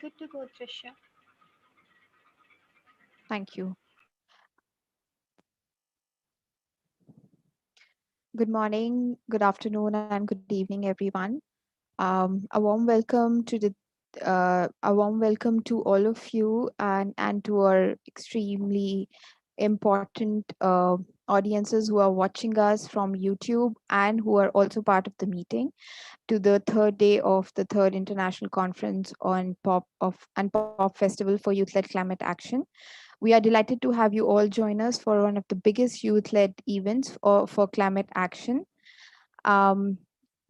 Good to go, Trisha. Thank you. Good morning, good afternoon, and good evening, everyone. A warm welcome to all of you and to our extremely important audiences who are watching us from YouTube and who are also part of the meeting to the third day of the third international conference on pop festival for youth-led climate action. We are delighted to have you all join us for one of the biggest youth led events for climate action. Um,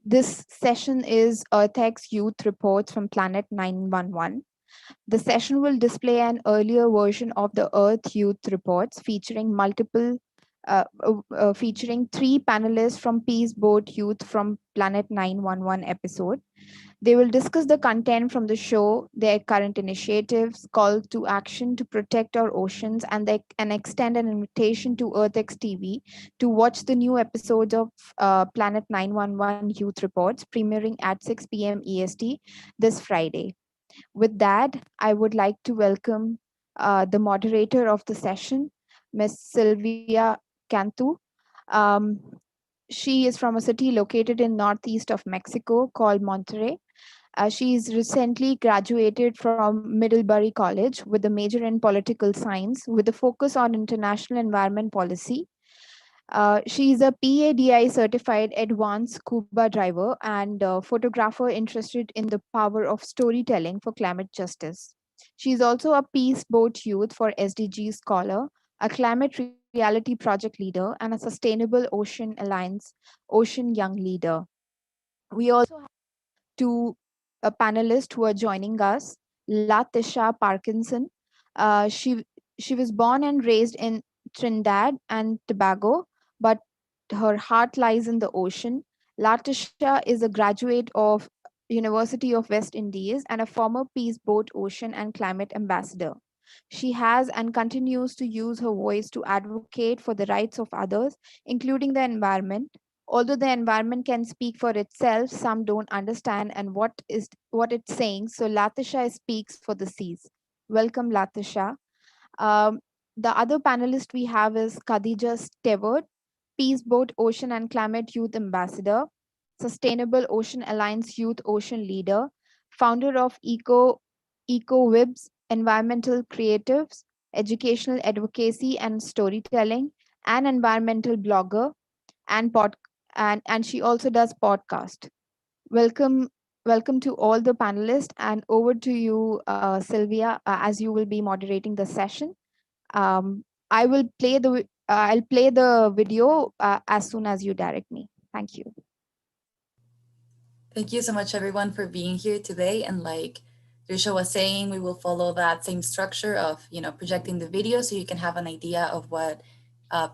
this session is EarthX Youth Reports from Planet 911. The session will display an earlier version of the Earth Youth Reports featuring three panelists from Peace Boat Youth from Planet 911 episode. They will discuss the content from the show, their current initiatives, call to action to protect our oceans, and extend an invitation to EarthX TV to watch the new episodes of Planet 911 Youth Reports premiering at 6 p.m. EST this Friday. With that, I would like to welcome the moderator of the session, Ms. Sylvia Cantu. Um, she is from a city located in northeast of Mexico called Monterrey. She's recently graduated from Middlebury College with a major in political science with a focus on international environment policy. She is a PADI certified advanced scuba driver and photographer interested in the power of storytelling for climate justice. She is also a Peace Boat Youth for SDG scholar, a climate reality project leader, and a Sustainable Ocean Alliance Ocean Young leader. We also to a panelist who are joining us, Latisha Parkinson. She was born and raised in Trinidad and Tobago, but her heart lies in the ocean. Latisha is a graduate of University of West Indies and a former Peace Boat Ocean and Climate Ambassador. She has and continues to use her voice to advocate for the rights of others, including the environment. Although the environment can speak for itself, some don't understand and what it's saying. So Latisha speaks for the seas. Welcome, Latisha. Um, the other panelist we have is Khadija Stewart, Peace Boat Ocean and Climate Youth Ambassador, Sustainable Ocean Alliance Youth Ocean Leader, founder of EcoWibs, Environmental Creatives, Educational Advocacy and Storytelling, and environmental blogger and and she also does podcast. Welcome, welcome to all the panelists, and over to you, Sylvia, as you will be moderating the session. I will play I'll play the video as soon as you direct me. Thank you. Thank you so much, everyone, for being here today. And like Trisha was saying, we will follow that same structure of projecting the video so you can have an idea of what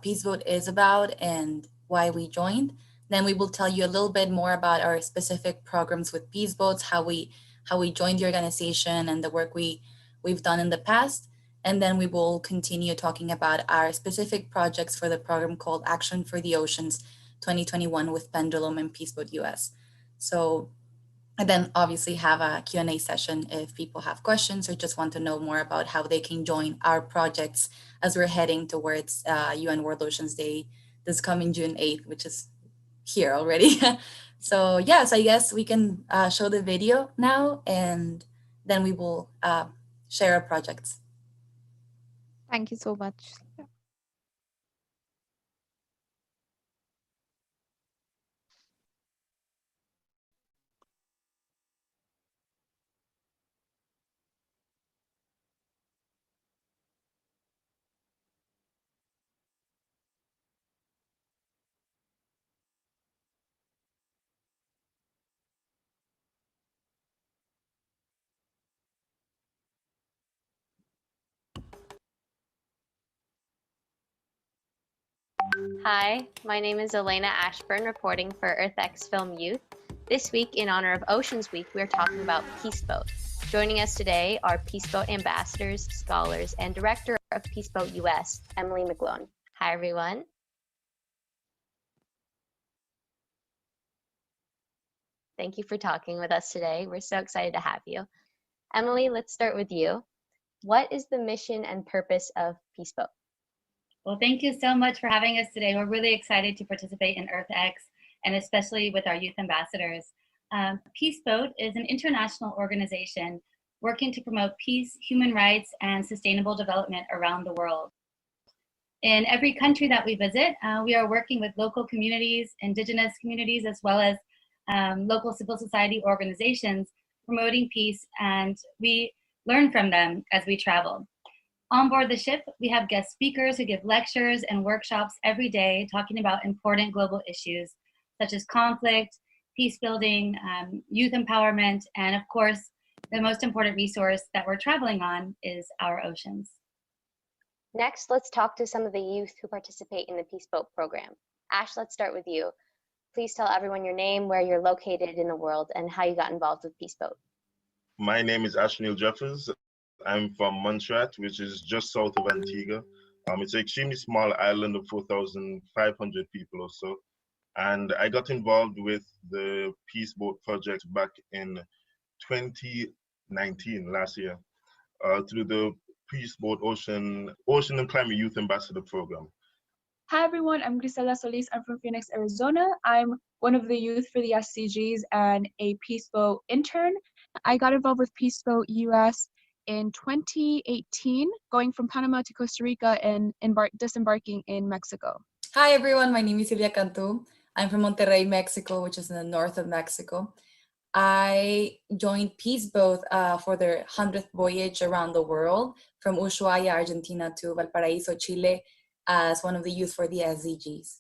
Peace Vote is about and why we joined. Then we will tell you a little bit more about our specific programs with Peace Votes, how we joined the organization, and the work we've done in the past. And then we will continue talking about our specific projects for the program called Action for the Oceans 2021 with Pendulum and Peace Vote US. So, and then obviously have a Q&A session if people have questions or just want to know more about how they can join our projects as we're heading towards UN World Oceans Day this coming June 8th, which is here already. So yes, I guess we can show the video now and then we will share our projects. Thank you so much. Hi, my name is Elena Ashburn reporting for EarthX Film Youth. This week, in honor of Oceans Week, we're talking about Peace Boat. Joining us today are Peace Boat ambassadors, scholars, and director of Peace Boat US, Emily McGlone. Hi, everyone. Thank you for talking with us today. We're so excited to have you. Emily, let's start with you. What is the mission and purpose of Peace Boat? Well, thank you so much for having us today. We're really excited to participate in EarthX, and especially with our youth ambassadors. Peace Boat is an international organization working to promote peace, human rights, and sustainable development around the world. In every country that we visit, we are working with local communities, indigenous communities, as well as local civil society organizations promoting peace, and we learn from them as we travel. On board the ship, we have guest speakers who give lectures and workshops every day talking about important global issues such as conflict, peace building, youth empowerment, and of course, the most important resource that we're traveling on is our oceans. Next, let's talk to some of the youth who participate in the Peace Boat program. Ash, let's start with you. Please tell everyone your name, where you're located in the world, and how you got involved with Peace Boat. My name is Ashnil Jeffers. I'm from Montserrat, which is just south of Antigua. It's an extremely small island of 4,500 people or so. And I got involved with the Peace Boat project back in 2019, last year, through the Peace Boat Ocean and Climate Youth Ambassador Program. Hi everyone, I'm Grisela Solis. I'm from Phoenix, Arizona. I'm one of the youth for the SCGs and a Peace Boat intern. I got involved with Peace Boat US in 2018, going from Panama to Costa Rica and disembarking in Mexico. Hi everyone, my name is Silvia Cantu. I'm from Monterrey, Mexico, which is in the north of Mexico. I joined Peace Boat for their 100th voyage around the world from Ushuaia, Argentina to Valparaiso, Chile, as one of the youth for the SDGs.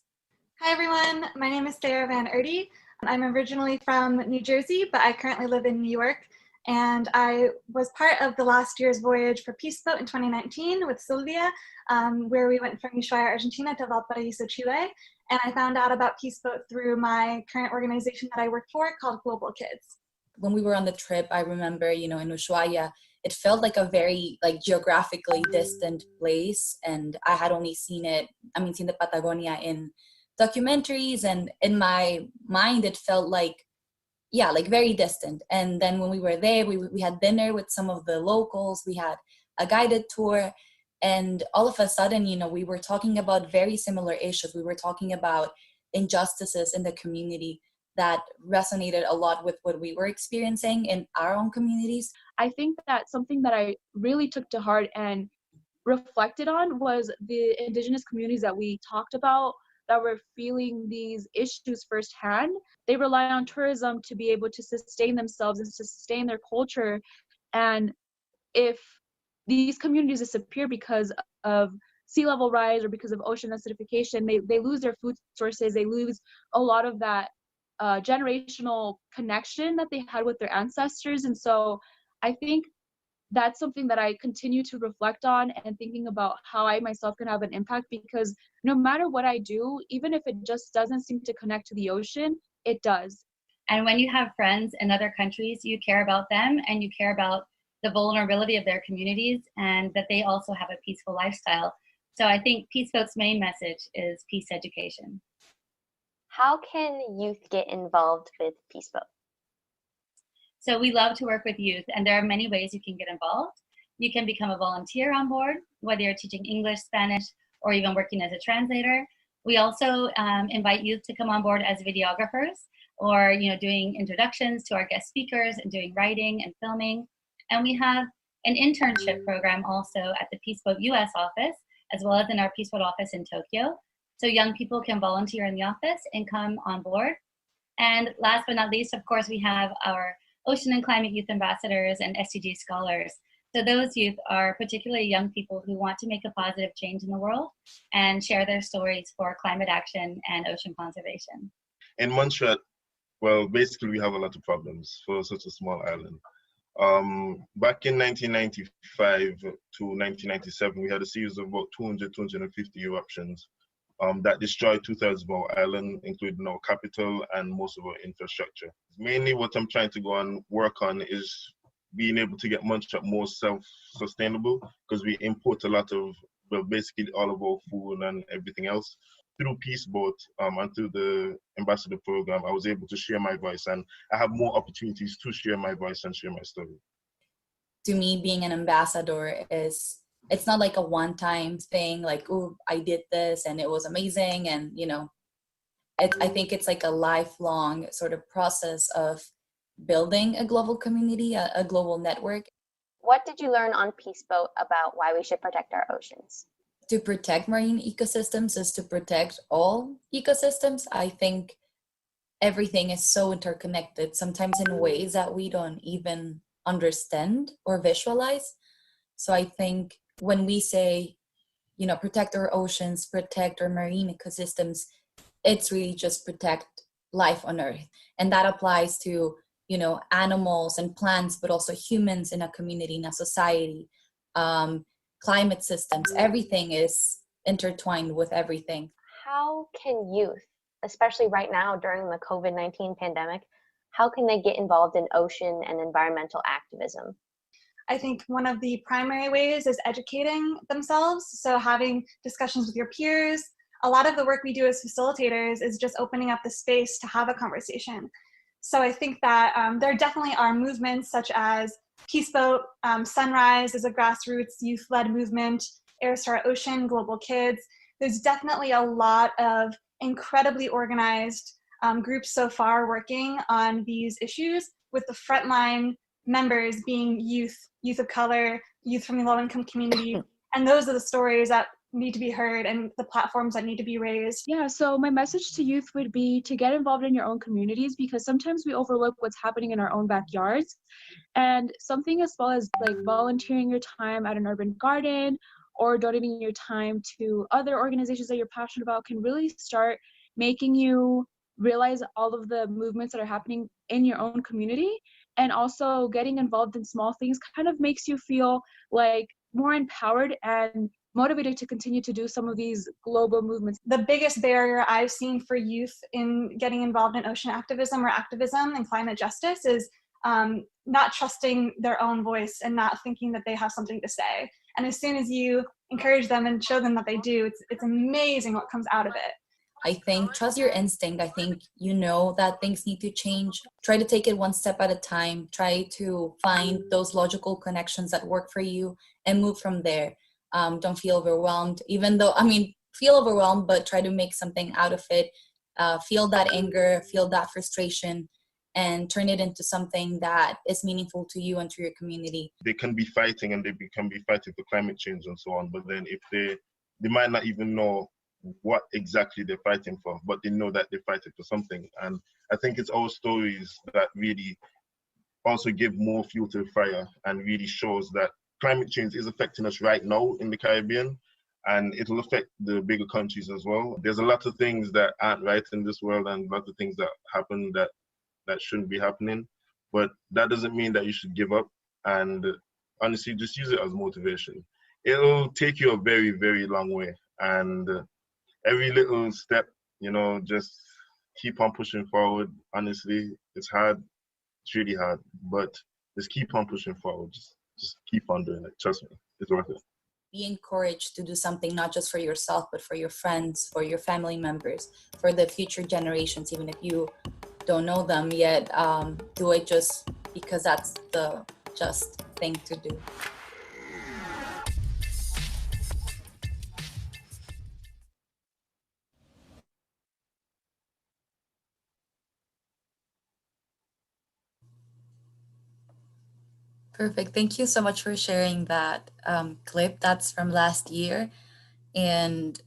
Hi everyone, my name is Sarah Van Erdy. I'm originally from New Jersey, but I currently live in New York. And I was part of the last year's voyage for Peace Boat in 2019 with Sylvia, where we went from Ushuaia, Argentina to Valparaiso, Chile. And I found out about Peace Boat through my current organization that I work for called Global Kids. When we were on the trip, I remember, in Ushuaia, it felt like a very geographically distant place. And I had only seen the Patagonia in documentaries, and in my mind, it felt like very distant. And then when we were there, we had dinner with some of the locals, we had a guided tour, and all of a sudden, we were talking about very similar issues. We were talking about injustices in the community that resonated a lot with what we were experiencing in our own communities. I think that something that I really took to heart and reflected on was the indigenous communities that we talked about that were feeling these issues firsthand. They rely on tourism to be able to sustain themselves and to sustain their culture. And if these communities disappear because of sea level rise or because of ocean acidification, they lose their food sources, they lose a lot of that generational connection that they had with their ancestors. And so I think that's something that I continue to reflect on and thinking about how I myself can have an impact, because no matter what I do, even if it just doesn't seem to connect to the ocean, it does. And when you have friends in other countries, you care about them and you care about the vulnerability of their communities and that they also have a peaceful lifestyle. So I think Peace Boat's main message is peace education. How can youth get involved with Peace Boat? So we love to work with youth, and there are many ways you can get involved. You can become a volunteer on board, whether you're teaching English, Spanish, or even working as a translator. We also invite youth to come on board as videographers, or doing introductions to our guest speakers and doing writing and filming. And we have an internship program also at the Peace Boat US office, as well as in our Peace Boat office in Tokyo. So young people can volunteer in the office and come on board. And last but not least, of course, we have our Ocean and Climate Youth Ambassadors and SDG Scholars. So those youth are particularly young people who want to make a positive change in the world and share their stories for climate action and ocean conservation. In Montserrat, well, basically we have a lot of problems for such a small island. Back in 1995 to 1997, we had a series of about 200, 250 eruptions that destroyed 2/3 of our island, including our capital and most of our infrastructure. Mainly what I'm trying to go and work on is being able to get Montserrat more self-sustainable, because we import a lot of, well, basically all of our food and everything else. Through Peace Boat and through the ambassador program, I was able to share my voice, and I have more opportunities to share my voice and share my story. to me, being an ambassador it's not like a one-time thing, like, oh, I did this and it was amazing. And, I think it's like a lifelong sort of process of building a global community, a global network. What did you learn on Peace Boat about why we should protect our oceans? To protect marine ecosystems is to protect all ecosystems. I think everything is so interconnected, sometimes in ways that we don't even understand or visualize. So I think when we say, protect our oceans, protect our marine ecosystems, it's really just protect life on Earth. And that applies to, animals and plants, but also humans in a community, in a society, climate systems. Everything is intertwined with everything. How can youth, especially right now during the COVID-19 pandemic, how can they get involved in ocean and environmental activism? I think one of the primary ways is educating themselves. So having discussions with your peers. A lot of the work we do as facilitators is just opening up the space to have a conversation. So I think that there definitely are movements such as Peace Boat, Sunrise is a grassroots youth-led movement, Heirs to Our Ocean, Global Kids. There's definitely a lot of incredibly organized groups so far working on these issues, with the frontline members being youth of color, youth from the low-income community. And those are the stories that need to be heard and the platforms that need to be raised. Yeah, so my message to youth would be to get involved in your own communities, because sometimes we overlook what's happening in our own backyards. And something as small as like volunteering your time at an urban garden or donating your time to other organizations that you're passionate about can really start making you realize all of the movements that are happening in your own community. And also getting involved in small things kind of makes you feel like more empowered and motivated to continue to do some of these global movements. The biggest barrier I've seen for youth in getting involved in ocean activism or activism and climate justice is not trusting their own voice and not thinking that they have something to say. And as soon as you encourage them and show them that they do, it's amazing what comes out of it. I think trust your instinct. I think that things need to change. Try to take it one step at a time. Try to find those logical connections that work for you and move from there. Don't feel overwhelmed, feel overwhelmed, but try to make something out of it. Feel that anger, feel that frustration, and turn it into something that is meaningful to you and to your community. They can be fighting and they can be fighting for climate change and so on, but then if they might not even know what exactly they're fighting for, but they know that they're fighting for something. And I think it's our stories that really also give more fuel to the fire and really shows that climate change is affecting us right now in the Caribbean, and it'll affect the bigger countries as well. There's a lot of things that aren't right in this world and a lot of things that happen that shouldn't be happening, but that doesn't mean that you should give up. And honestly, just use it as motivation. It'll take you a very, very long way. And every little step, just keep on pushing forward. Honestly, it's hard. It's really hard, but just keep on pushing forward. Just keep on doing it. Trust me, it's worth it. Be encouraged to do something not just for yourself, but for your friends, for your family members, for the future generations, even if you don't know them yet. Do it just because that's the just thing to do. Perfect. Thank you so much for sharing that clip. That's from last year. And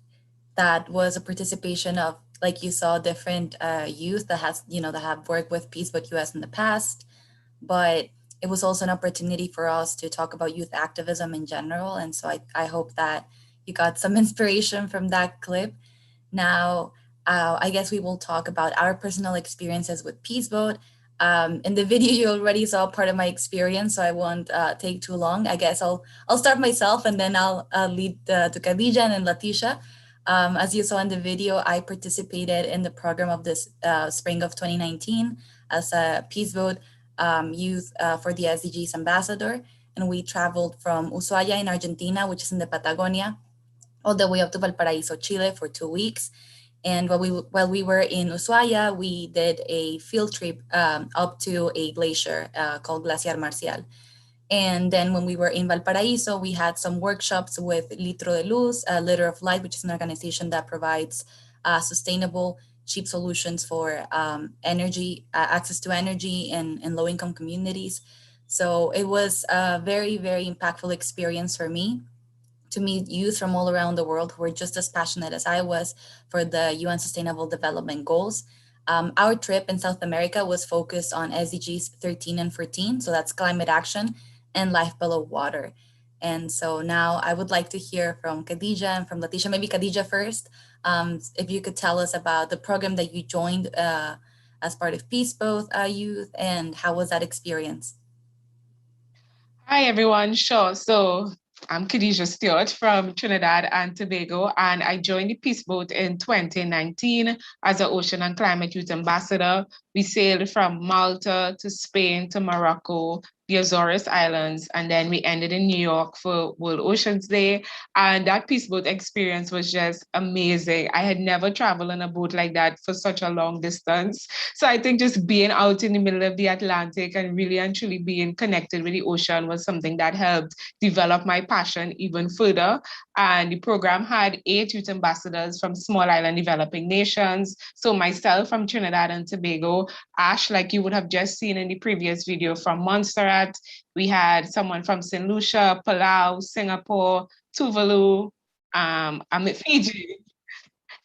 that was a participation of, like you saw, different youth that have worked with Peace Boat US in the past. But it was also an opportunity for us to talk about youth activism in general. And so I hope that you got some inspiration from that clip. Now, I guess we will talk about our personal experiences with Peace Boat. In the video, you already saw part of my experience, so I won't take too long. I guess I'll start myself, and then I'll lead to Khadija and Latisha. As you saw in the video, I participated in the program of this spring of 2019 as a Peace Boat youth for the SDGs ambassador, and we traveled from Ushuaia in Argentina, which is in the Patagonia, all the way up to Valparaiso, Chile for 2 weeks. And while we were in Ushuaia, we did a field trip up to a glacier called Glaciar Marcial. And then when we were in Valparaiso, we had some workshops with Litro de Luz, Liter of Light, which is an organization that provides sustainable, cheap solutions for energy, access to energy in low-income communities. So it was a very, very impactful experience for me to meet youth from all around the world who were just as passionate as I was for the UN Sustainable Development Goals. Our trip in South America was focused on SDGs 13 and 14, so that's climate action and life below water. And so now I would like to hear from Khadija and from Letitia, maybe Khadija first, if you could tell us about the program that you joined as part of Peace Boat Youth, and how was that experience? Hi, everyone. Sure. So I'm Khadija Stewart from Trinidad and Tobago, and I joined the Peace Boat in 2019 as an Ocean and Climate Youth Ambassador. We sailed from Malta to Spain to Morocco, the Azores Islands, and then we ended in New York for World Oceans Day. And that Peace Boat experience was just amazing. I had never traveled on a boat like that for such a long distance. So I think just being out in the middle of the Atlantic and really and truly being connected with the ocean was something that helped develop my passion even further. And the program had 8 youth ambassadors from small island developing nations. So myself from Trinidad and Tobago, Ash, like you would have just seen in the previous video, from Montserrat. We had someone from St. Lucia, Palau, Singapore, Tuvalu, Fiji.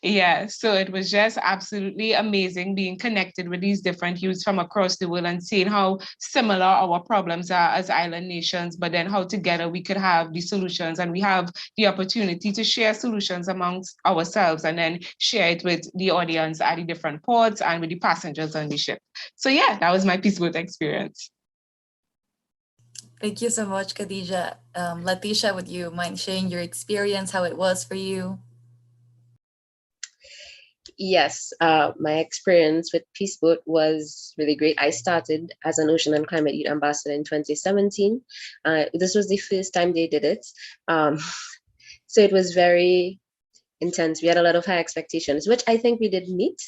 Yeah, so it was just absolutely amazing being connected with these different youths from across the world and seeing how similar our problems are as island nations, but then how together we could have the solutions, and we have the opportunity to share solutions amongst ourselves and then share it with the audience at the different ports and with the passengers on the ship. So yeah, that was my Peace Boat experience. Thank you so much, Khadija. Letitia, would you mind sharing your experience, how it was for you? Yes, my experience with Peace Boat was really great. I started as an Ocean and Climate Youth Ambassador in 2017. This was the first time they did it. So it was very intense. We had a lot of high expectations, which I think we did meet.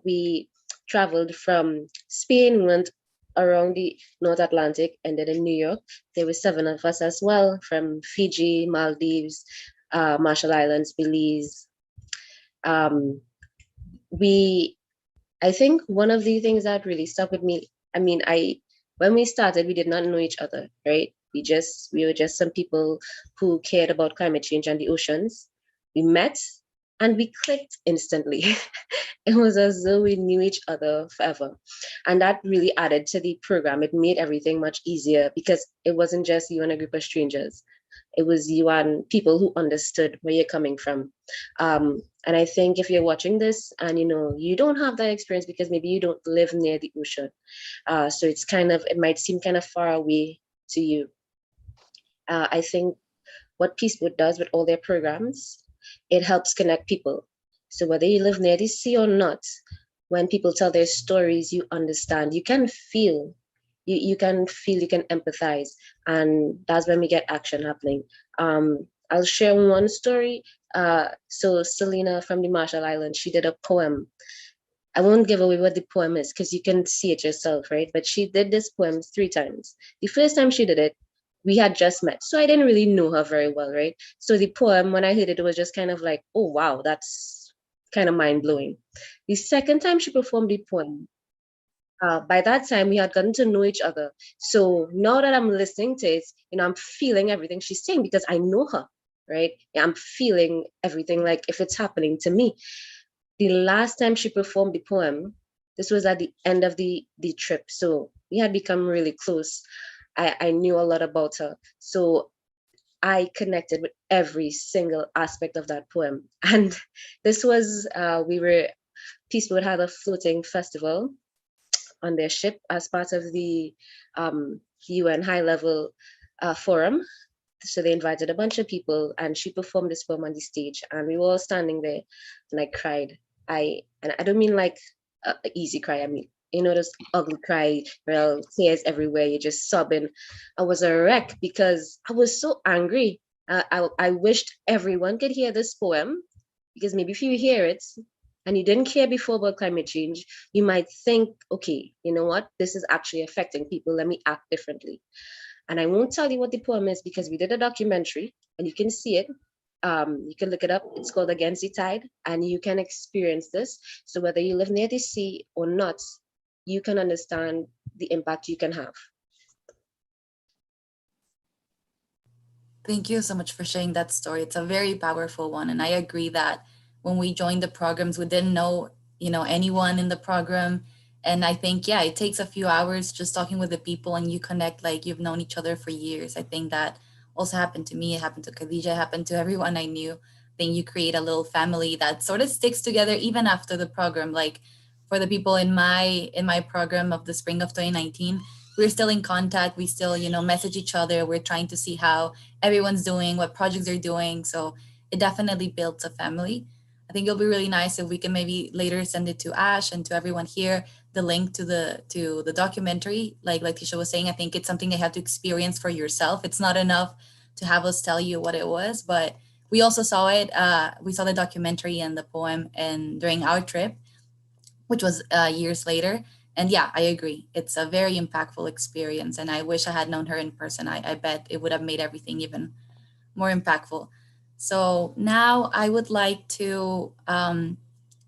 We traveled from Spain, went around the North Atlantic, ended in New York. There were 7 of us as well, from Fiji, Maldives, Marshall Islands, Belize. I think one of the things that really stuck with me, when we started, we did not know each other, right? We were just some people who cared about climate change and the oceans. We met and we clicked instantly. It was as though we knew each other forever. And that really added to the program. It made everything much easier because it wasn't just you and a group of strangers. It was you and people who understood where you're coming from. And I think if you're watching this and you don't have that experience because maybe you don't live near the ocean, so it might seem kind of far away to you. I think what Peace Boat does with all their programs, it helps connect people. So whether you live near the sea or not, when people tell their stories, you understand, you can feel, you can empathize, and that's when we get action happening. I'll share one story. So Selena from the Marshall Islands, she did a poem. I won't give away what the poem is because you can see it yourself, right? But she did this poem 3 times. The first time she did it, we had just met, so I didn't really know her very well, right? So the poem, when I heard it, it was just kind of like, oh wow, that's kind of mind-blowing. The second time she performed the poem, by that time we had gotten to know each other. So now that I'm listening to it, I'm feeling everything she's saying because I know her, right? I'm feeling everything like if it's happening to me. The last time she performed the poem, this was at the end of the trip. So we had become really close. I knew a lot about her. So I connected with every single aspect of that poem. And this was, Peace Boat had a floating festival on their ship as part of the UN high-level forum. So they invited a bunch of people and she performed this poem on the stage and we were all standing there and I cried. And I don't mean like an easy cry. I mean, this ugly cry, tears everywhere, you're just sobbing. I was a wreck because I was so angry. I wished everyone could hear this poem because maybe if you hear it and you didn't care before about climate change, you might think, okay, you know what? This is actually affecting people. Let me act differently. And I won't tell you what the poem is because we did a documentary and you can see it. You can look it up. It's called Against the Tide, and you can experience this. So whether you live near the sea or not, you can understand the impact you can have. Thank you so much for sharing that story. It's a very powerful one. And I agree that when we joined the programs, we didn't know, anyone in the program. And I think, yeah, it takes a few hours just talking with the people and you connect like you've known each other for years. I think that also happened to me. It happened to Khadija, it happened to everyone I knew. I think you create a little family that sort of sticks together even after the program. Like for the people in my program of the spring of 2019, we're still in contact. We still, message each other. We're trying to see how everyone's doing, what projects they're doing. So it definitely builds a family. I think it'll be really nice if we can maybe later send it to Ash and to everyone here, the link to the documentary. Like Tisha was saying, I think it's something you have to experience for yourself. It's not enough to have us tell you what it was, but we also saw it. We saw the documentary and the poem and during our trip, which was years later. And yeah, I agree. It's a very impactful experience. And I wish I had known her in person. I bet it would have made everything even more impactful. So now I would like to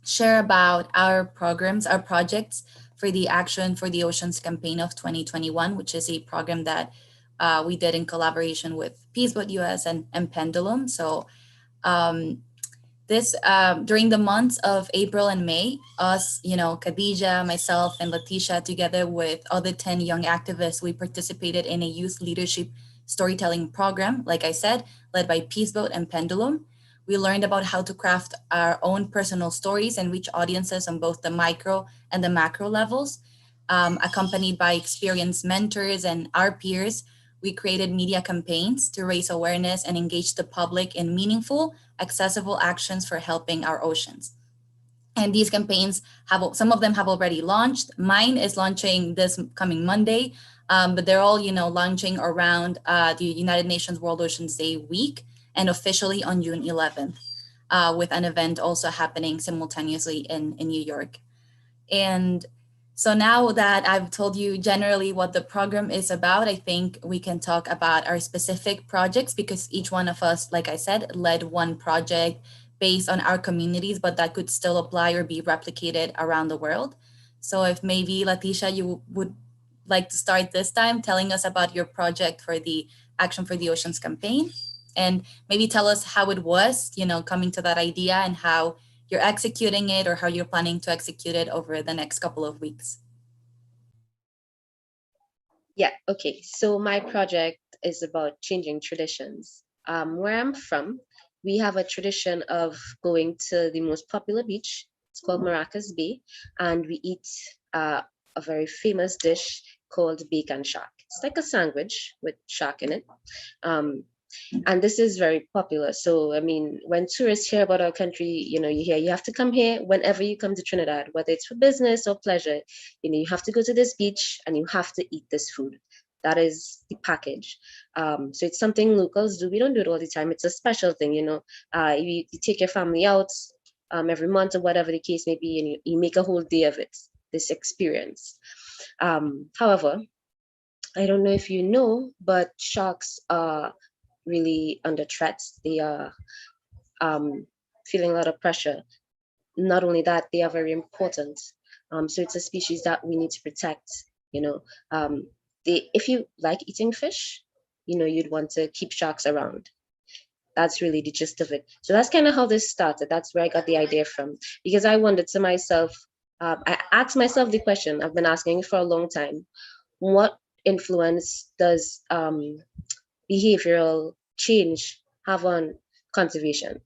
share about our programs, our projects for the Action for the Oceans campaign of 2021, which is a program that we did in collaboration with Peaceboat US and Pendulum. So this during the months of April and May, us, Khadija, myself, and Letitia, together with other 10 young activists, we participated in a youth leadership storytelling program, like I said, led by Peaceboat and Pendulum. We learned about how to craft our own personal stories and reach audiences on both the micro and the macro levels. Accompanied by experienced mentors and our peers, we created media campaigns to raise awareness and engage the public in meaningful, accessible actions for helping our oceans. And these campaigns some of them have already launched. Mine is launching this coming Monday, but they're all, launching around the United Nations World Oceans Day week and officially on June 11th, with an event also happening simultaneously in New York. And so now that I've told you generally what the program is about, I think we can talk about our specific projects because each one of us, like I said, led one project based on our communities, but that could still apply or be replicated around the world. So if maybe Letitia, you would like to start this time telling us about your project for the Action for the Oceans campaign and maybe tell us how it was, coming to that idea and how you're executing it or how you're planning to execute it over the next couple of weeks. Yeah, okay. So my project is about changing traditions. Where I'm from, we have a tradition of going to the most popular beach. It's called Maracas Bay, and we eat a very famous dish called bacon shark. It's like a sandwich with shark in it. And this is very popular. So, I mean, when tourists hear about our country, you hear you have to come here whenever you come to Trinidad, whether it's for business or pleasure, you have to go to this beach and you have to eat this food. That is the package. So it's something locals do. We don't do it all the time. It's a special thing, you take your family out every month or whatever the case may be, and you make a whole day of it, this experience. However, I don't know if you know, but sharks are really under threat. They are feeling a lot of pressure. Not only that, they are very important. So it's a species that we need to protect. If you like eating fish, you'd want to keep sharks around. That's really the gist of it. So that's kind of how this started. That's where I got the idea from. Because I wondered to myself, I asked myself the question I've been asking for a long time. What influence does behavioral change have on conservation?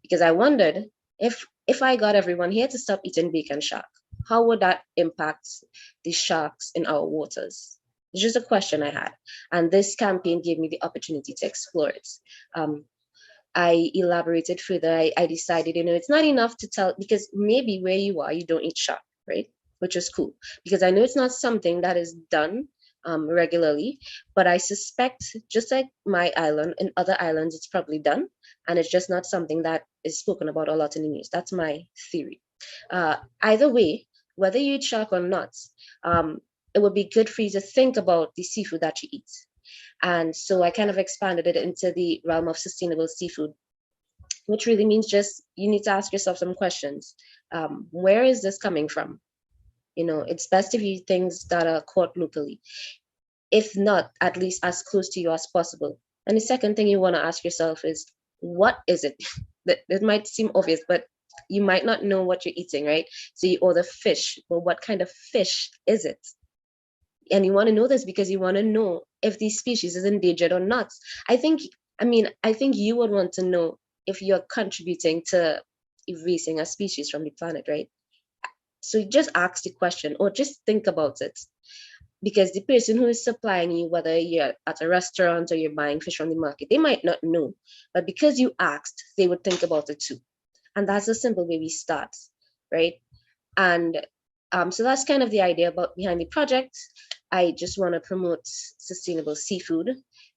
Because I wondered if I got everyone here to stop eating bacon shark, how would that impact the sharks in our waters? It's just a question I had. And this campaign gave me the opportunity to explore it. I elaborated further. I decided, it's not enough to tell, because maybe where you are, you don't eat shark, right? Which is cool, because I know it's not something that is done regularly, but I suspect, just like my island, in other islands, it's probably done, and it's just not something that is spoken about a lot in the news. That's my theory. Either way, whether you eat shark or not, it would be good for you to think about the seafood that you eat. And so I kind of expanded it into the realm of sustainable seafood, which really means just you need to ask yourself some questions. Where is this coming from? It's best if you eat things that are caught locally, if not, at least as close to you as possible. And the second thing you want to ask yourself is, what is it? That might seem obvious, but you might not know what you're eating, right? So you order fish. Well, what kind of fish is it? And you want to know this because you want to know if these species is endangered or not. I think you would want to know if you're contributing to erasing a species from the planet, right? So you just ask the question or just think about it. Because the person who is supplying you, whether you're at a restaurant or you're buying fish from the market, they might not know. But because you asked, they would think about it too. And that's a simple way we start, right? And so that's kind of the idea behind the project. I just want to promote sustainable seafood,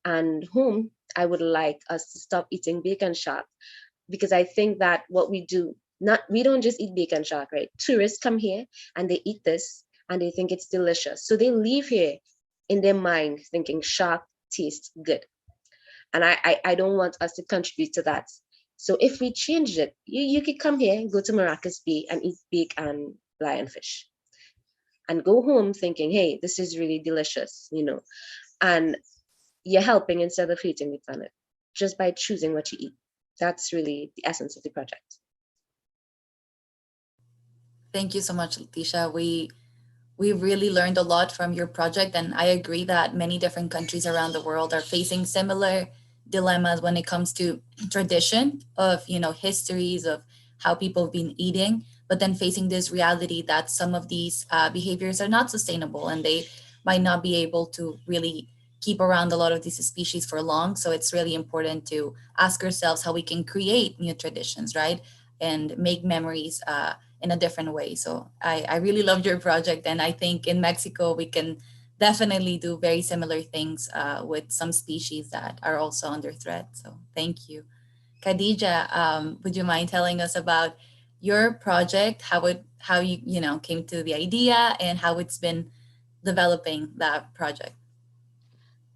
and whom I would like us to stop eating bacon shark, because I think that what we do, we don't just eat bacon shark, right? Tourists come here and they eat this and they think it's delicious. So they leave here in their mind thinking shark tastes good. And I don't want us to contribute to that. So if we change it, you could come here, go to Maracas Bay and eat bake and lionfish, and go home thinking, hey, this is really delicious, and you're helping instead of hating the planet just by choosing what you eat. That's really the essence of the project. Thank you so much, Leticia. We really learned a lot from your project, and I agree that many different countries around the world are facing similar dilemmas when it comes to tradition of, histories of how people have been eating, but then facing this reality that some of these behaviors are not sustainable and they might not be able to really keep around a lot of these species for long. So it's really important to ask ourselves how we can create new traditions, right? And make memories in a different way. So I really loved your project. And I think in Mexico, we can definitely do very similar things with some species that are also under threat. So thank you. Khadija, would you mind telling us about your project, how you came to the idea and how it's been developing that project?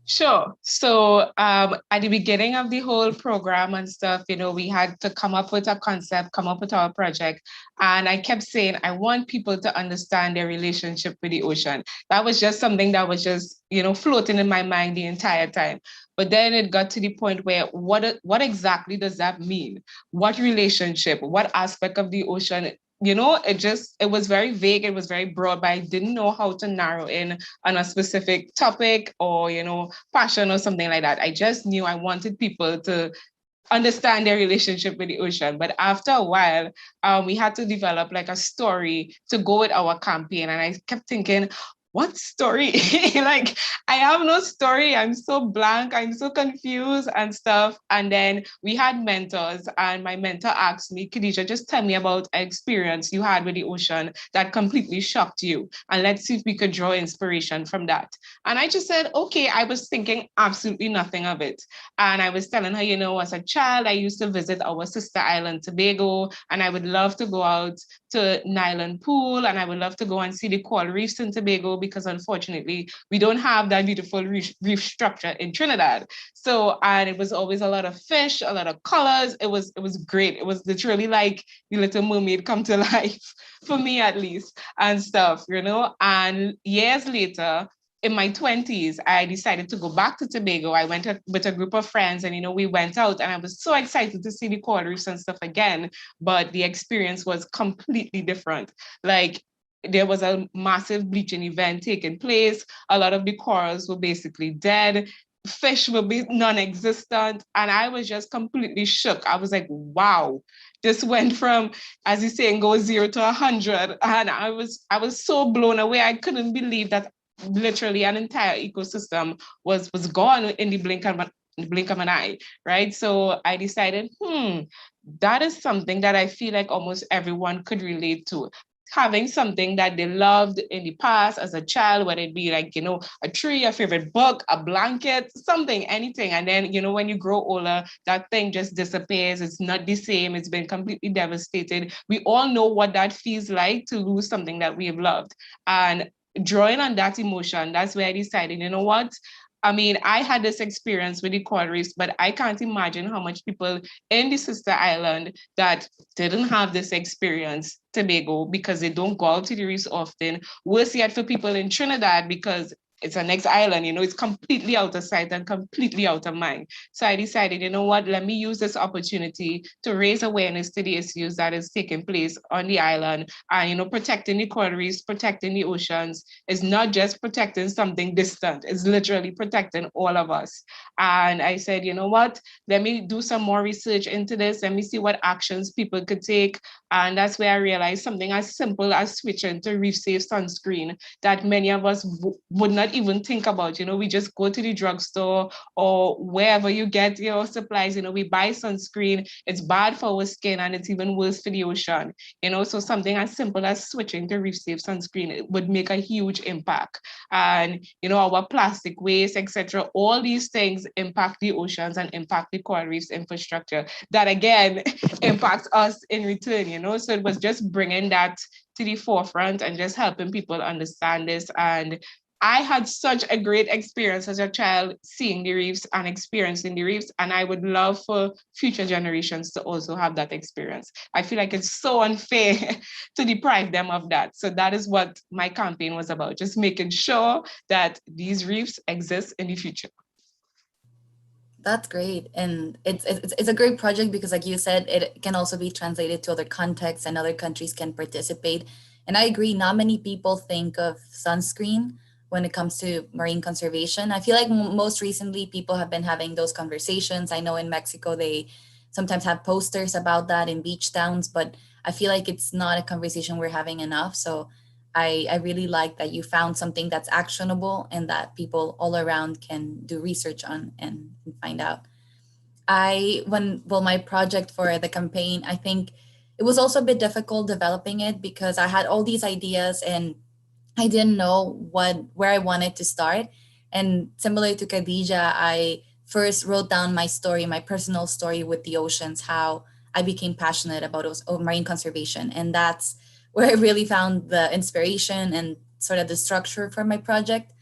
Sure. So at the beginning of the whole program and stuff, we had to come up with a concept, come up with our project. And I kept saying, I want people to understand their relationship with the ocean. That was just something that was just, floating in my mind the entire time. But then it got to the point where what exactly does that mean? What relationship, what aspect of the ocean? It was very vague, it was very broad, but I didn't know how to narrow in on a specific topic or, passion or something like that. I just knew I wanted people to understand their relationship with the ocean. But after a while, we had to develop like a story to go with our campaign. And I kept thinking, what story? Like, I have no story. I'm so blank. I'm so confused and stuff. And then we had mentors, and my mentor asked me, Khadija, just tell me about an experience you had with the ocean that completely shocked you. And let's see if we could draw inspiration from that. And I just said, okay, I was thinking absolutely nothing of it. And I was telling her, as a child, I used to visit our sister island, Tobago, and I would love to go out to Nyland Pool, and I would love to go and see the coral reefs in Tobago, because unfortunately, we don't have that beautiful reef structure in Trinidad. So, and it was always a lot of fish, a lot of colors. It was great. It was literally like the Little Mermaid come to life, for me at least, and stuff, And years later, in my 20s, I decided to go back to Tobago. I went with a group of friends, and we went out, and I was so excited to see the coral reefs and stuff again. But the experience was completely different. Like, there was a massive bleaching event taking place. A lot of the corals were basically dead. Fish will be non-existent. And I was just completely shook. I was like, wow, this went from, as you saying, go 0 to 100. And I was so blown away. I couldn't believe that literally an entire ecosystem was gone in the blink of an eye, right? So I decided, that is something that I feel like almost everyone could relate to. Having something that they loved in the past as a child, whether it be like, a tree, a favorite book, a blanket, something, anything. And then, when you grow older, that thing just disappears. It's not the same. It's been completely devastated. We all know what that feels like to lose something that we have loved. And drawing on that emotion, that's where I decided, you know what? I mean, I had this experience with the coral reefs, but I can't imagine how much people in the sister island that didn't have this experience, Tobago, because they don't go out to the reefs often. Worse yet for people in Trinidad, because it's a next island, it's completely out of sight and completely out of mind. So I decided, you know what, let me use this opportunity to raise awareness to the issues that is taking place on the island. And, protecting the coral reefs, protecting the oceans is not just protecting something distant, it's literally protecting all of us. And I said, you know what, let me do some more research into this. Let me see what actions people could take. And that's where I realized something as simple as switching to reef safe sunscreen that many of us would not even think about. We just go to the drugstore or wherever you get your supplies, we buy sunscreen. It's bad for our skin and it's even worse for the ocean. So something as simple as switching to reef safe sunscreen, it would make a huge impact. And our plastic waste, etc., all these things impact the oceans and impact the coral reefs infrastructure that again impacts us in return. So it was just bringing that to the forefront and just helping people understand this. And I had such a great experience as a child seeing the reefs and experiencing the reefs, and I would love for future generations to also have that experience. I feel like it's so unfair to deprive them of that. So that is what my campaign was about, just making sure that these reefs exist in the future. That's great. And it's a great project because, like you said, it can also be translated to other contexts and other countries can participate. And I agree, not many people think of sunscreen when it comes to marine conservation. I feel like most recently people have been having those conversations. I know in Mexico, they sometimes have posters about that in beach towns, but I feel like it's not a conversation we're having enough. So I really like that you found something that's actionable and that people all around can do research on and find out. My project for the campaign, I think it was also a bit difficult developing it because I had all these ideas and I didn't know where I wanted to start. And similar to Khadija, I first wrote down my story, my personal story with the oceans, how I became passionate about marine conservation. And that's where I really found the inspiration and sort of the structure for my project.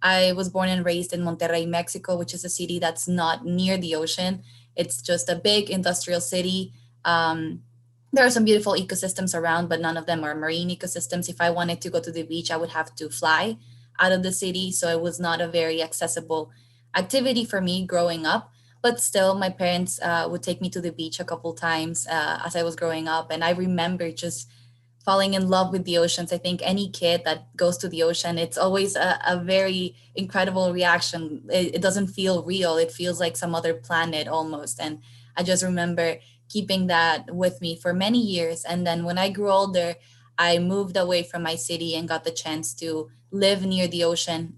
I was born and raised in Monterrey, Mexico, which is a city that's not near the ocean. It's just a big industrial city. There are some beautiful ecosystems around, but none of them are marine ecosystems. If I wanted to go to the beach, I would have to fly out of the city. So it was not a very accessible activity for me growing up. But still, my parents would take me to the beach a couple times as I was growing up. And I remember just falling in love with the oceans. I think any kid that goes to the ocean, it's always a very incredible reaction. It doesn't feel real. It feels like some other planet almost. And I just remember keeping that with me for many years. And then when I grew older, I moved away from my city and got the chance to live near the ocean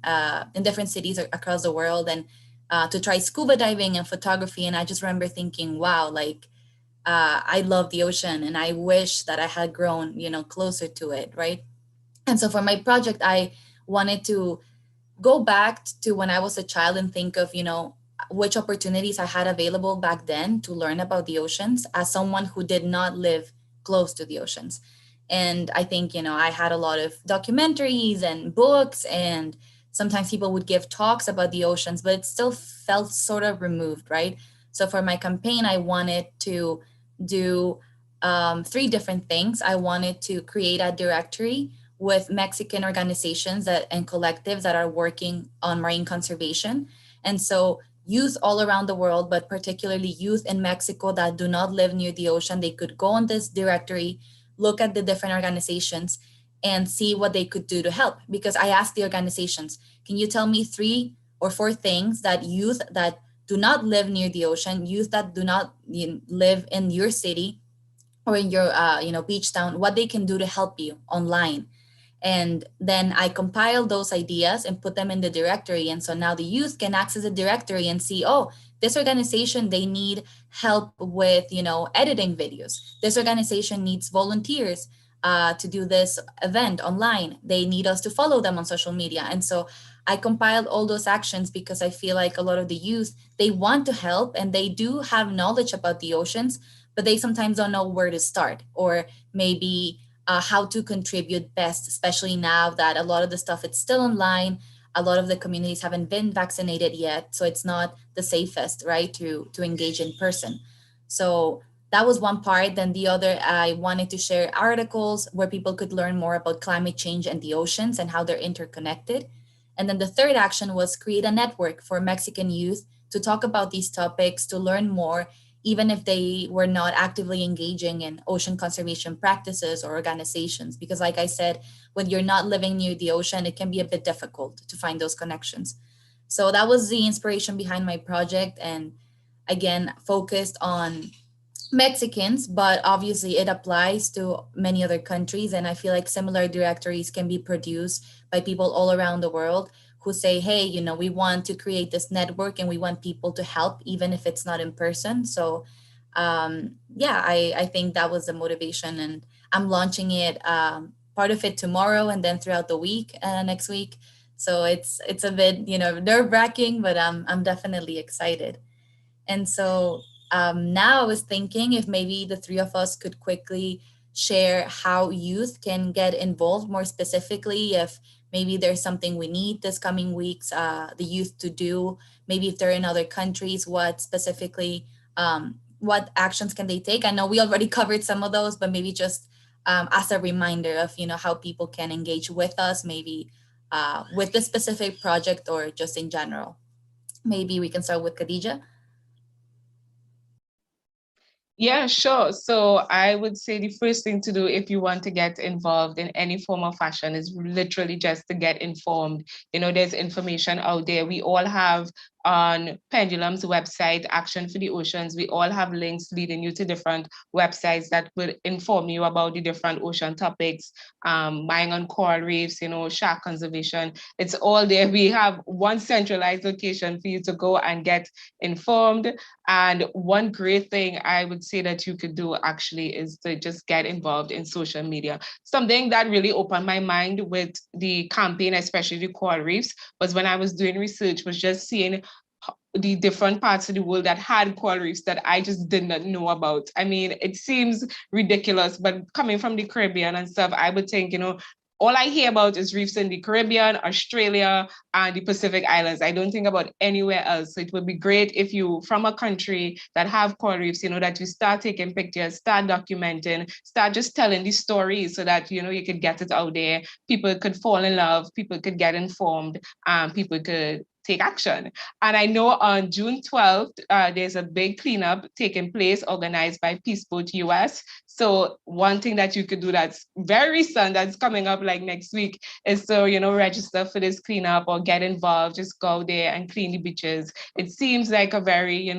in different cities across the world and to try scuba diving and photography. And I just remember thinking, wow, like, I love the ocean and I wish that I had grown, closer to it, right? And so for my project, I wanted to go back to when I was a child and think of, which opportunities I had available back then to learn about the oceans as someone who did not live close to the oceans. And I think, I had a lot of documentaries and books, and sometimes people would give talks about the oceans, but it still felt sort of removed, right? So for my campaign, I wanted to do three different things. I wanted to create a directory with Mexican organizations and collectives that are working on marine conservation. And so youth all around the world, but particularly youth in Mexico that do not live near the ocean, they could go on this directory, look at the different organizations and see what they could do to help. Because I asked the organizations, can you tell me 3 or 4 things that youth that do not live near the ocean, youth that do not live in your city or in your beach town, what they can do to help you online? And then I compile those ideas and put them in the directory. And so now the youth can access the directory and see, oh, this organization, they need help with, editing videos. This organization needs volunteers to do this event online. They need us to follow them on social media. And so I compiled all those actions because I feel like a lot of the youth, they want to help and they do have knowledge about the oceans, but they sometimes don't know where to start or maybe how to contribute best, especially now that a lot of the stuff it's still online. a lot of the communities haven't been vaccinated yet, so it's not the safest, right, to engage in person. So that was one part. Then the other, I wanted to share articles where people could learn more about climate change and the oceans and how they're interconnected. And then the third action was create a network for Mexican youth to talk about these topics, to learn more, even if they were not actively engaging in ocean conservation practices or organizations. Because, like I said, when you're not living near the ocean, it can be a bit difficult to find those connections. So that was the inspiration behind my project. And again, focused on Mexicans, but obviously it applies to many other countries. And I feel like similar directories can be produced by people all around the world who say, hey, we want to create this network and we want people to help, even if it's not in person. So, yeah, I think that was the motivation. And I'm launching it, part of it tomorrow and then throughout the week, next week. So it's a bit, nerve wracking, but I'm definitely excited. And so now I was thinking if maybe the three of us could quickly share how youth can get involved more specifically, if maybe there's something we need this coming weeks, the youth to do, maybe if they're in other countries, what specifically, what actions can they take? I know we already covered some of those, but maybe just as a reminder of, how people can engage with us, maybe with the specific project or just in general. Maybe we can start with Khadija. Yeah, sure. So I would say the first thing to do if you want to get involved in any form of fashion is literally just to get informed. There's information out there. We all have on Pendulum's website, Action for the Oceans, we all have links leading you to different websites that will inform you about the different ocean topics, buying on coral reefs, shark conservation. It's all there. We have one centralized location for you to go and get informed. And one great thing I would say that you could do actually is to just get involved in social media. Something that really opened my mind with the campaign, especially the coral reefs, was when I was doing research, was just seeing the different parts of the world that had coral reefs that I just did not know about. I mean, it seems ridiculous, but coming from the Caribbean and stuff, I would think, all I hear about is reefs in the Caribbean, Australia, and the Pacific Islands. I don't think about anywhere else. So it would be great if you, from a country that have coral reefs, that you start taking pictures, start documenting, start just telling the stories so that, you could get it out there. People could fall in love, people could get informed, people could take action. And I know on June 12th, there's a big cleanup taking place organized by Peace Boat US. So one thing that you could do that's very recent, that's coming up like next week, is to, register for this cleanup or get involved, just go there and clean the beaches. It seems like a very,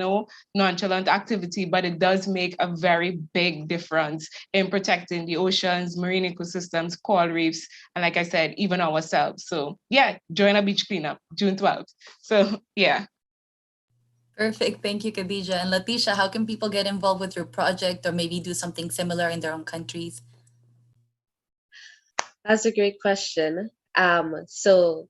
nonchalant activity, but it does make a very big difference in protecting the oceans, marine ecosystems, coral reefs, and like I said, even ourselves. So yeah, join a beach cleanup, June 12th. So yeah. Perfect. Thank you, Khadija. And Leticia, how can people get involved with your project or maybe do something similar in their own countries? That's a great question. So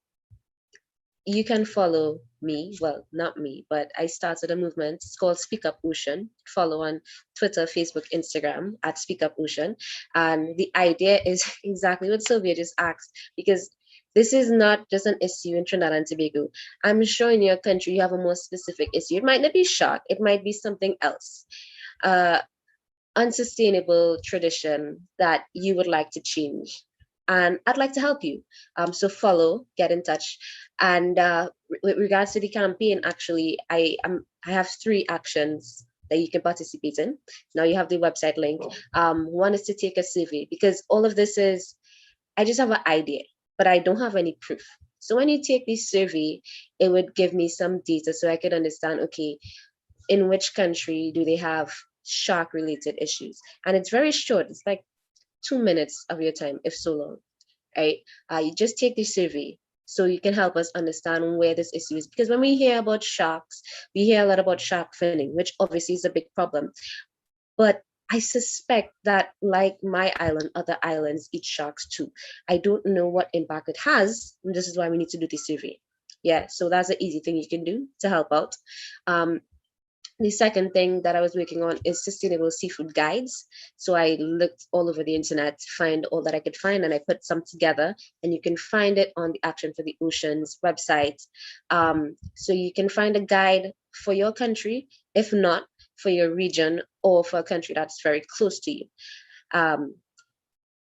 you can follow me. Well, not me, but I started a movement. It's called Speak Up Ocean. Follow on Twitter, Facebook, Instagram at Speak Up Ocean. And the idea is exactly what Sylvia just asked, because this is not just an issue in Trinidad and Tobago. I'm sure in your country you have a more specific issue. It might not be shark, it might be something else. Unsustainable tradition that you would like to change. And I'd like to help you. So follow, get in touch. And with regards to the campaign, actually, I have 3 actions that you can participate in. Now you have the website link. One is to take a survey, because all of this is, I just have an idea, but I don't have any proof. So when you take this survey, it would give me some data so I could understand, okay, in which country do they have shark related issues? And it's very short. It's like 2 minutes of your time, if so long, right? You just take this survey so you can help us understand where this issue is. Because when we hear about sharks, we hear a lot about shark finning, which obviously is a big problem. But I suspect that, like my island, other islands eat sharks too. I don't know what impact it has. And this is why we need to do this survey. Yeah, so that's an easy thing you can do to help out. The second thing that I was working on is sustainable seafood guides. So I looked all over the internet to find all that I could find, and I put some together. And you can find it on the Action for the Oceans website. So you can find a guide for your country, if not for your region or for a country that's very close to you. Um,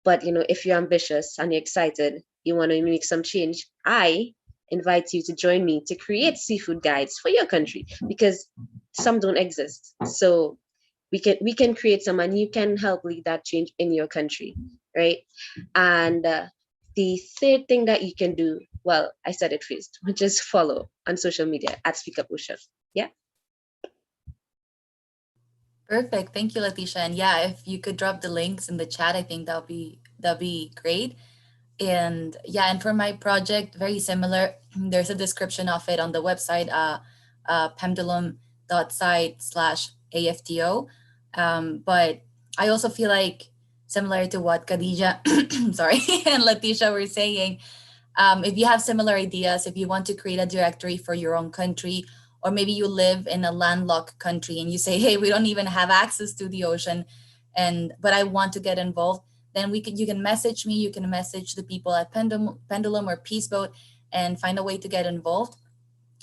but if you're ambitious and you're excited, you want to make some change, I invite you to join me to create seafood guides for your country, because some don't exist. So we can create some, and you can help lead that change in your country, right? And the third thing that you can do, well, I said it first, which is follow on social media at Speak Up Ocean. Yeah. Perfect. Thank you, Letitia. And yeah, if you could drop the links in the chat, I think that'll be great. And yeah, and for my project, very similar. There's a description of it on the website, pendulum.site/AFTO. But I also feel like, similar to what Khadija, sorry, and Letitia were saying, if you have similar ideas, if you want to create a directory for your own country, or maybe you live in a landlocked country and you say, hey, we don't even have access to the ocean, but I want to get involved, then you can message me, you can message the people at Pendulum or Peaceboat and find a way to get involved.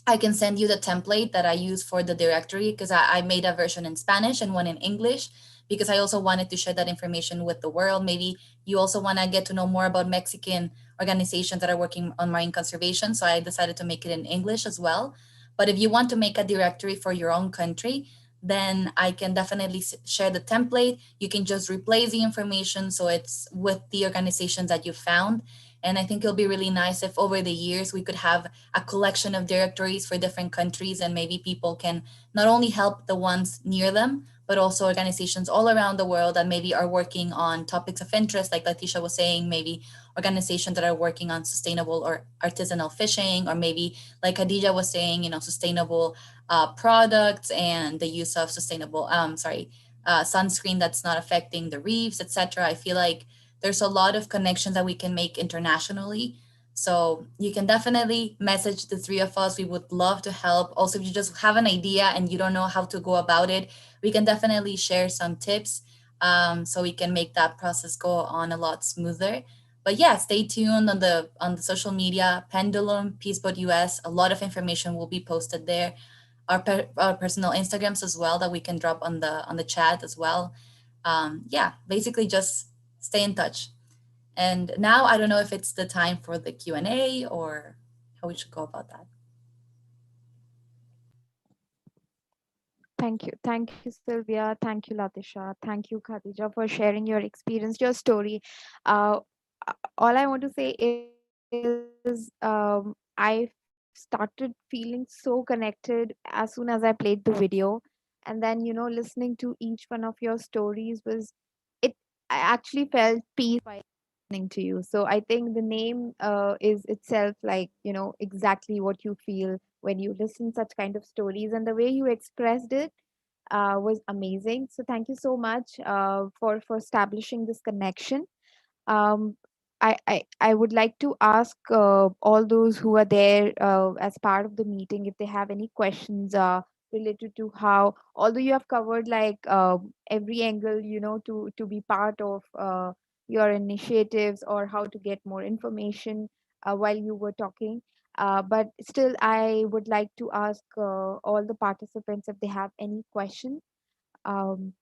I can send you the template that I use for the directory, because I made a version in Spanish and one in English, because I also wanted to share that information with the world. Maybe you also want to get to know more about Mexican organizations that are working on marine conservation. So I decided to make it in English as well. But if you want to make a directory for your own country, then I can definitely share the template. You can just replace the information so it's with the organizations that you found. And I think it'll be really nice if over the years we could have a collection of directories for different countries, and maybe people can not only help the ones near them, but also organizations all around the world that maybe are working on topics of interest, like Letitia was saying, maybe organizations that are working on sustainable or artisanal fishing, or maybe like Khadija was saying, sustainable products and the use of sustainable, sunscreen that's not affecting the reefs, etc. I feel like there's a lot of connections that we can make internationally. So you can definitely message the three of us. We would love to help. Also, if you just have an idea and you don't know how to go about it, we can definitely share some tips, so we can make that process go on a lot smoother. But yeah, stay tuned on the social media, Pendulum, Peaceboat US. A lot of information will be posted there. Our personal Instagrams as well that we can drop on the chat as well. Yeah, basically just stay in touch. And now I don't know if it's the time for the Q&A or how we should go about that. Thank you. Thank you, Sylvia. Thank you, Latisha. Thank you, Khadija, for sharing your experience, your story. Uh, all I want to say is I started feeling so connected as soon as I played the video. And then, listening to each one of your stories I actually felt peace by listening to you. So I think the name is itself like, exactly what you feel when you listen such kind of stories, and the way you expressed it was amazing. So thank you so much for establishing this connection. um, I would like to ask all those who are there as part of the meeting if they have any questions related to how, although you have covered like every angle, to be part of your initiatives or how to get more information while you were talking. But still, I would like to ask all the participants if they have any question. Um,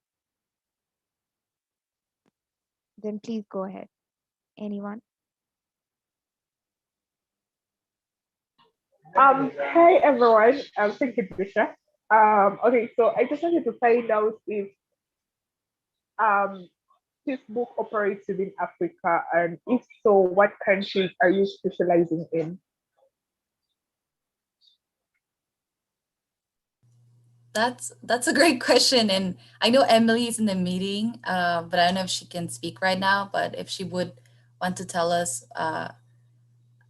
then please go ahead. Anyone? Hi everyone. Thank you, Trisha. Okay, so I just wanted to find out if um this book operates within Africa, and if so, what countries are you specializing in? That's a great question, and I know Emily is in the meeting, but I don't know if she can speak right now. But if she would want to tell us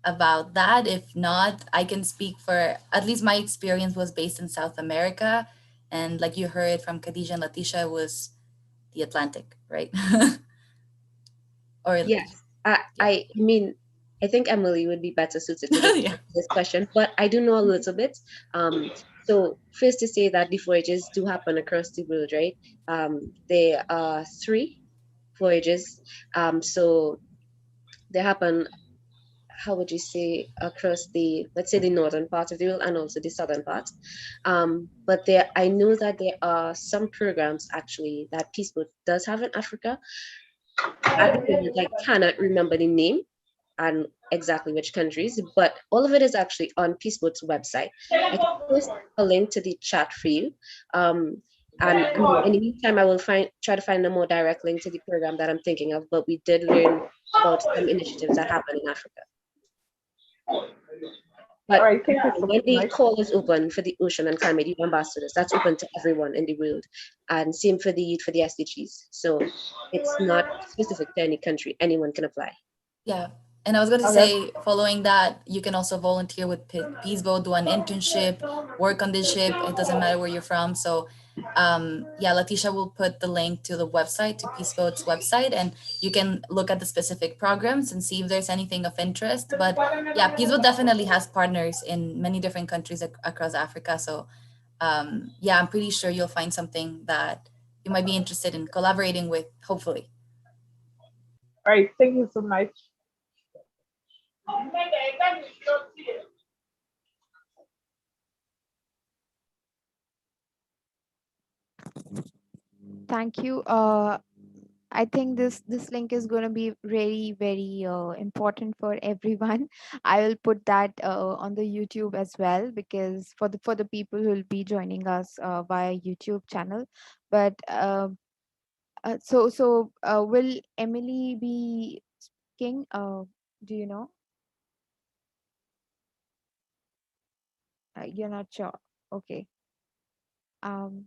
about that, if not, I can speak for at least my experience was based in South America, and like you heard from Khadija and Letitia, it was the Atlantic, right? Or Yes. yeah. I mean, I think Emily would be better suited to Yeah. this question, but I do know a little bit. So first to say that the voyages do happen across the world, right? There are 3 voyages. So they happen, how would you say, across the, let's say, the northern part of the world and also the southern part. But there, I know that there are some programs actually that Peaceboat does have in Africa. At the moment, I cannot remember the name and exactly which countries, but all of it is actually on Peaceboat's website. I can post a link to the chat for you. And in the meantime, I will try to find a more direct link to the program that I'm thinking of, but we did learn about some initiatives that happen in Africa. All But right, thank you so when the much. call is open for the Ocean and Climate Youth Ambassadors, that's open to everyone in the world. And same for the SDGs. So it's not specific to any country, anyone can apply. Yeah. And I was going to Okay. say, following that, you can also volunteer with Peaceboat, do an internship, work on this ship. It doesn't matter where you're from. So, yeah, Letitia will put the link to the website, to Peaceboat's website, and you can look at the specific programs and see if there's anything of interest. But yeah, Peaceboat definitely has partners in many different countries across Africa. So, yeah, I'm pretty sure you'll find something that you might be interested in collaborating with, hopefully. All right, thank you so much. Thank you. I think this link is going to be very very important for everyone. I will put that on the YouTube as well, because for the people who will be joining us via YouTube channel. But will Emily be speaking? Do you know? You're not sure. Okay. Um,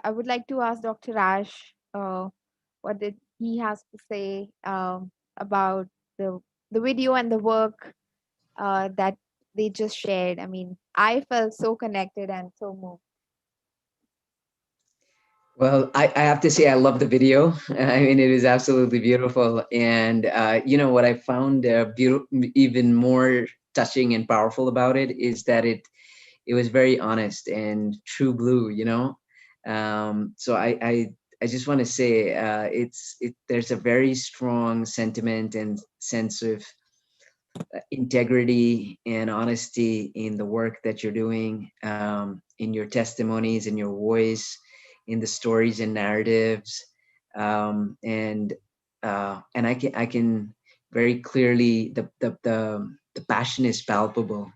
I would like to ask Dr. Ash what did he has to say about the video and the work that they just shared. I mean, I felt so connected and so moved. Well, I have to say I love the video. I mean, it is absolutely beautiful. And you know what I found even more touching and powerful about it is that it was very honest and true blue. You know, so I just want to say there's a very strong sentiment and sense of integrity and honesty in the work that you're doing, in your testimonies, in your voice, in the stories and narratives, and I can very clearly the passion is palpable,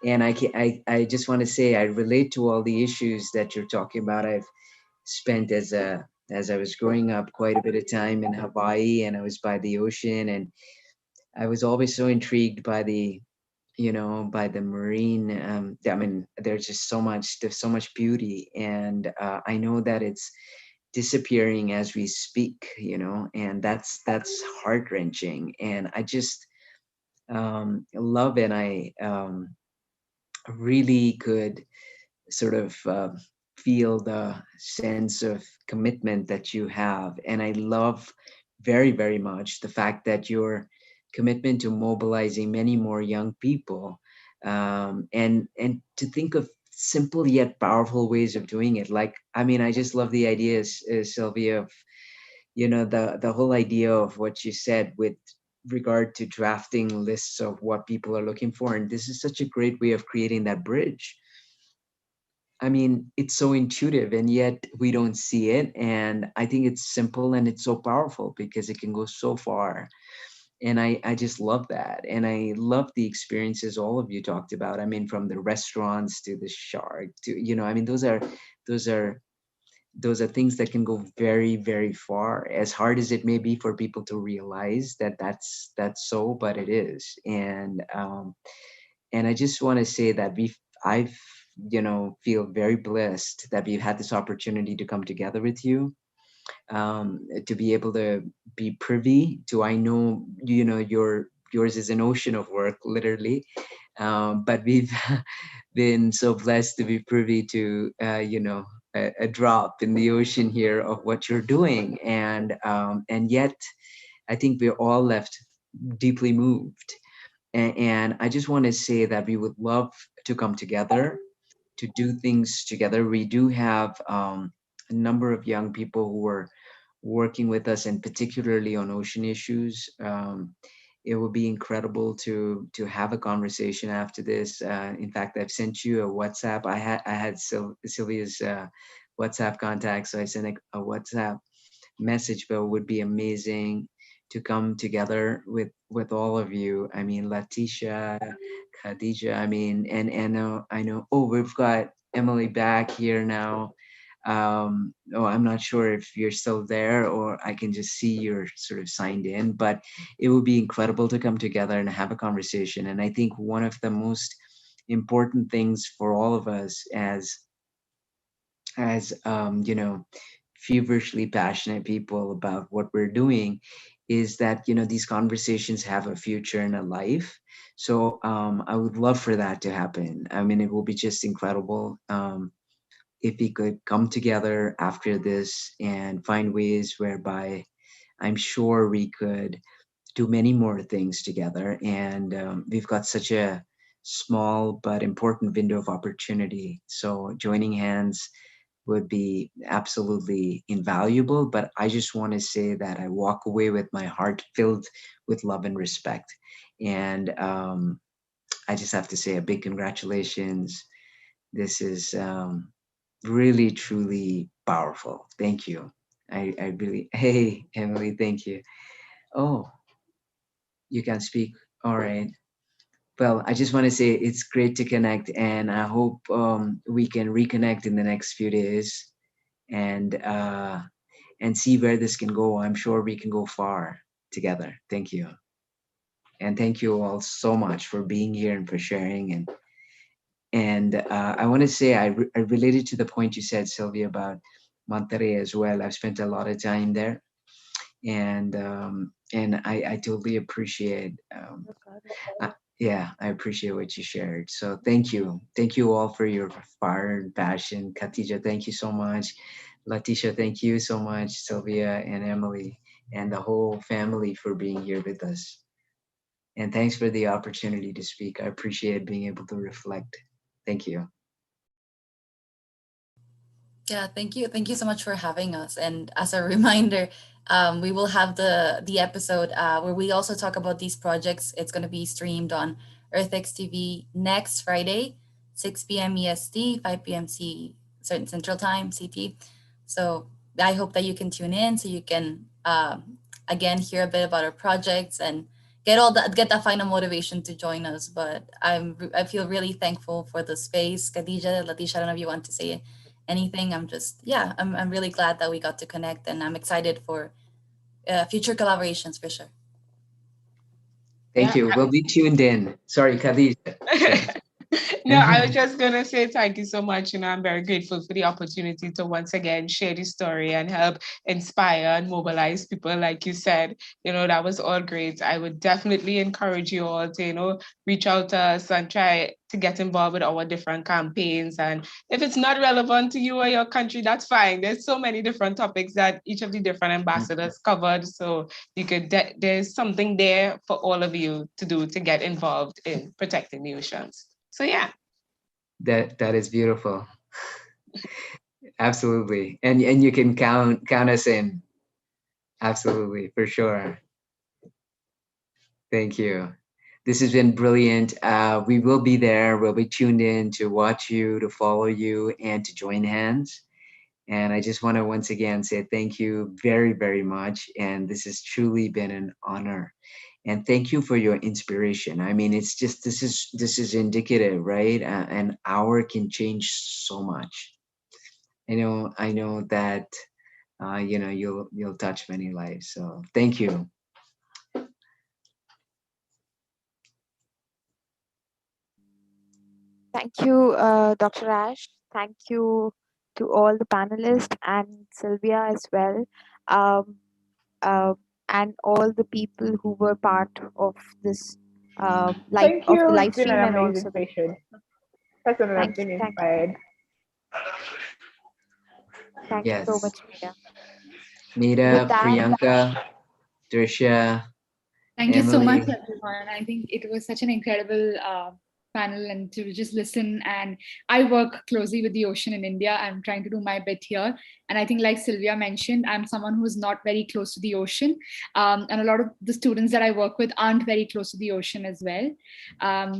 and I just want to say I relate to all the issues that you're talking about. I've spent as I was growing up quite a bit of time in Hawaii, and I was by the ocean, and I was always so intrigued by by the marine. I mean, there's so much beauty, and I know that it's disappearing as we speak, and that's heart wrenching. And I just love, and I really could sort of feel the sense of commitment that you have. And I love very, very much the fact that your commitment to mobilizing many more young people, and to think of simple yet powerful ways of doing it. Like, I mean, I just love the ideas, Sylvia, of, the whole idea of what you said with regard to drafting lists of what people are looking for. And this is such a great way of creating that bridge. I mean, it's so intuitive and yet we don't see it. And I think it's simple and it's so powerful because it can go so far. And I just love that. And I love the experiences all of you talked about. I mean, from the restaurants to the shark to, I mean, those are things that can go very, very far, as hard as it may be for people to realize that that's so, but it is. And I just want to say that I've feel very blessed that we've had this opportunity to come together with you, to be able to be privy to, I know yours is an ocean of work, literally, but we've been so blessed to be privy to a drop in the ocean here of what you're doing, and yet I think we're all left deeply moved. And I just want to say that we would love to come together do things together. We do have a number of young people who are working with us, and particularly on ocean issues. It would be incredible to have a conversation after this. In fact, I've sent you a WhatsApp. I had Sylvia's WhatsApp contact, so I sent a WhatsApp message. But it would be amazing to come together with all of you. I mean, Letitia, Khadija. I mean, and I know. Oh, we've got Emily back here now. Oh, I'm not sure if you're still there, or I can just see you're sort of signed in, but it would be incredible to come together and have a conversation. And I think one of the most important things for all of us as feverishly passionate people about what we're doing is that these conversations have a future and a life. So I would love for that to happen. I mean, it will be just incredible if we could come together after this and find ways whereby I'm sure we could do many more things together. And we've got such a small but important window of opportunity. So joining hands would be absolutely invaluable. But I just want to say that I walk away with my heart filled with love and respect. And I just have to say a big congratulations. This is really, truly powerful. Thank you. I really, hey, Emily, thank you. Oh, you can speak. All right. Well, I just want to say it's great to connect, and I hope we can reconnect in the next few days and see where this can go. I'm sure we can go far together. Thank you, and thank you all so much for being here and for sharing. And I want to say I related to the point you said, Sylvia, about Monterrey as well. I've spent a lot of time there, and I totally appreciate. Yeah, I appreciate what you shared. So thank you all for your fire and passion. Katija, thank you so much. Letitia, thank you so much. Sylvia and Emily and the whole family for being here with us. And thanks for the opportunity to speak. I appreciate being able to reflect. Thank you. Yeah, thank you. Thank you so much for having us. And as a reminder, we will have the episode where we also talk about these projects. It's going to be streamed on EarthX TV next Friday, 6 p.m. EST, 5 p.m. Certain Central Time, CT. So I hope that you can tune in so you can again hear a bit about our projects and get that final motivation to join us. But I feel really thankful for the space. Khadija, Latisha, I don't know if you want to say anything. I'm really glad that we got to connect, and I'm excited for future collaborations for sure. Thank you. We'll be tuned in. Sorry, Khadija. No, I was just going to say thank you so much. I'm very grateful for the opportunity to once again share the story and help inspire and mobilize people. Like you said, that was all great. I would definitely encourage you all to, reach out to us and try to get involved with our different campaigns. And if it's not relevant to you or your country, that's fine. There's so many different topics that each of the different ambassadors covered. So there's something there for all of you to do to get involved in protecting the oceans. So yeah. That is beautiful. Absolutely. And you can count us in. Absolutely, for sure. Thank you. This has been brilliant. We will be there. We'll be tuned in to watch you, to follow you, and to join hands. And I just want to once again say thank you very, very much. And this has truly been an honor. And thank you for your inspiration. I mean, it's just this is indicative, right? An hour can change so much. I know that you'll touch many lives. So thank you. Thank you, Dr. Ash. Thank you to all the panelists and Sylvia as well, and all the people who were part of this Thank you. live It's been stream an and amazing also session. Personally, I've been inspired. Thank you so much, Meera, Priyanka, Trisha. Thank you so Emily. much, everyone. I think it was such an incredible panel and to just listen. And I work closely with the ocean in India. I'm trying to do my bit here. And I think, like Sylvia mentioned, I'm someone who's not very close to the ocean. And a lot of the students that I work with aren't very close to the ocean as well.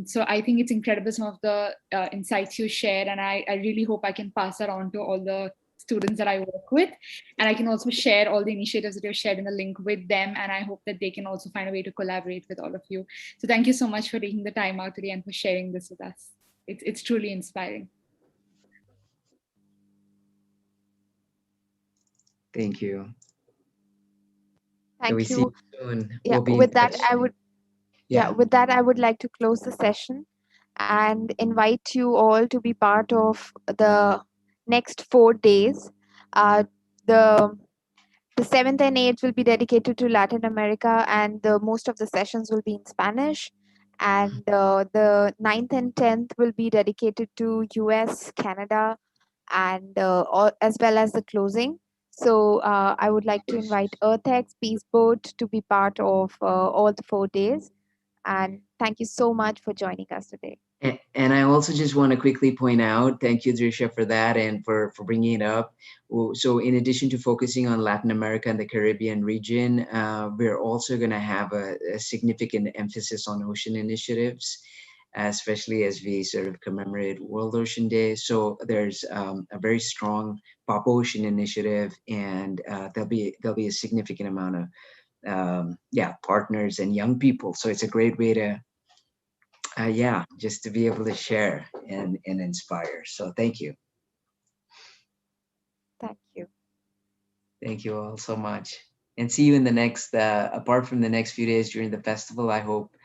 So I think it's incredible, some of the insights you share. And I really hope I can pass that on to all the students that I work with. And I can also share all the initiatives that you've shared in the link with them. And I hope that they can also find a way to collaborate with all of you. So thank you so much for taking the time out today and for sharing this with us. It's truly inspiring. Thank you. Thank we see you. you soon. Yeah, We'll be in with that, touch. with that, I would like to close the session and invite you all to be part of the next 4 days. The 7th and 8th will be dedicated to Latin America, and most of the sessions will be in Spanish. And the 9th and 10th will be dedicated to US, Canada, and as well as the closing. So I would like to invite EarthX, Peaceboat to be part of all the 4 days. And thank you so much for joining us today. And I also just want to quickly point out, thank you, Drisha, for that and for bringing it up. So in addition to focusing on Latin America and the Caribbean region, we're also going to have a significant emphasis on ocean initiatives, especially as we sort of commemorate World Ocean Day. So there's a very strong Pop Ocean initiative, and there'll be a significant amount of partners and young people. So it's a great way to just to be able to share and inspire. So thank you. Thank you. Thank you all so much. And see you in the next, apart from the next few days during the festival, I hope